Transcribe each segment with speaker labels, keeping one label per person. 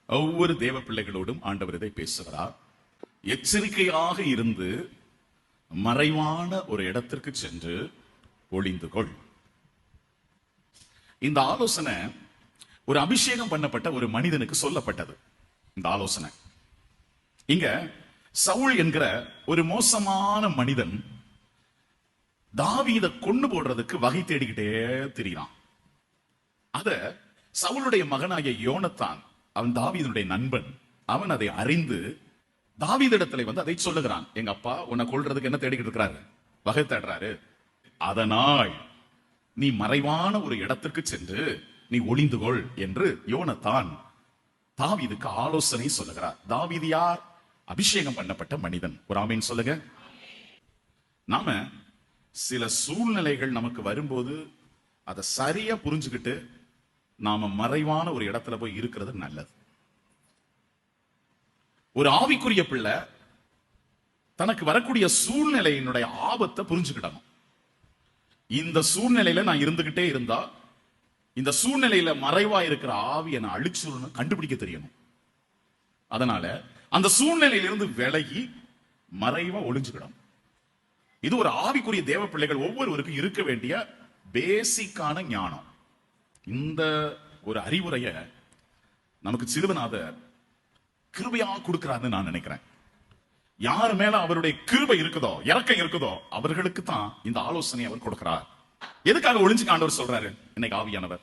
Speaker 1: ஒவ்வொரு தேவ பிள்ளைகளோடும் ஆண்டவர் இதை பேசுகிறார். எச்சரிக்கையாக இருந்து மறைவான ஒரு இடத்திற்கு சென்று ஒளிந்து கொள். இந்த ஆலோசனை ஒரு அபிஷேகம் பண்ணப்பட்ட ஒரு மனிதனுக்கு சொல்லப்பட்டது. இந்த ஆலோசனை இங்க சவுல் என்கிற ஒரு மோசமான மனிதன் தாவீதை கொண்டு போடுறதுக்கு வகை தேடிக்கிட்டே திரிகிறான். அத சவுளுடைய மகனாகிய யோனத்தான், அவன் தாவீதுடைய நண்பன், அவன் அதை அறிந்து தாவீதிடத்துல வந்து அதை சொல்லுகிறான். எங்க அப்பா உன்னை கொல்றதுக்கு என்ன தேடிக்கிட்டு இருக்கிறாரு, வகை தேடுறாரு. அதனால் நீ மறைவான ஒரு இடத்திற்கு சென்று நீ ஒளிந்து கொள் என்று யோனத்தான் தாவீதுக்கு ஆலோசனை சொல்லுகிறார். தாவீது யார்? அபிஷேகம் பண்ணப்பட்ட மனிதன். ஒரு ஆமீன் சொல்லுங்க. நாம சில சூழ்நிலைகள் நமக்கு வரும்போது அதை சரியா புரிஞ்சுக்கிட்டு நாம மறைவான ஒரு இடத்துல போய் இருக்கிறது நல்லது. ஒரு ஆவிக்குரிய பிள்ளை தனக்கு வரக்கூடிய சூழ்நிலையினுடைய ஆபத்தை புரிஞ்சுக்கிடணும். இந்த சூழ்நிலையில நான் இருந்துகிட்டே இருந்தா இந்த சூழ்நிலையில மறைவா இருக்கிற ஆவி என்னை அழிச்சுன்னு கண்டுபிடிக்க தெரியணும். அதனால அந்த சூழ்நிலையிலிருந்து விலகி மறைவா ஒளிஞ்சுக்கிடும். இது ஒரு ஆவிக்குரிய தேவ பிள்ளைகள் ஒவ்வொருவருக்கும் இருக்க வேண்டிய பேசிக்கான ஞானம். இந்த ஒரு அறிவுரைய நமக்கு சிலுவநாதர் கிருபையா கொடுக்கிறாருன்னு நான் நினைக்கிறேன். யார் மேல அவருடைய கிருபை இருக்குதோ, இறக்கம் இருக்குதோ, அவர்களுக்கு தான் இந்த ஆலோசனை அவர் கொடுக்கிறார். எதுக்காக ஒளிஞ்சுக்க ஆண்டவர் சொல்றாரு இன்னைக்கு ஆவியானவர்?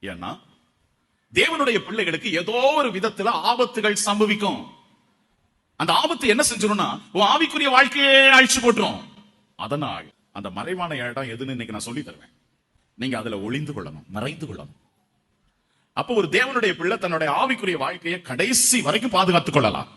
Speaker 1: ஏன்னா தேவனுடைய பிள்ளைகளுக்கு ஏதோ ஒரு விதத்துல ஆபத்துகள் சம்பவிக்கும். அந்த ஆபத்து என்ன செஞ்சிரும்னா உன் ஆவிக்குரிய வாழ்க்கையே அழிச்சு போட்டுரும். அதனால் அந்த மறைவான இடம் எதுன்னு இன்னைக்கு நான் சொல்லி தருவேன். நீங்க அதுல ஒளிந்து கொள்ளணும், மறைந்து கொள்ளணும். அப்போ ஒரு தேவனுடைய பிள்ளை தன்னுடைய ஆவிக்குரிய வாழ்க்கையை கடைசி வரைக்கும் பாதுகாத்துக் கொள்ளலாம்.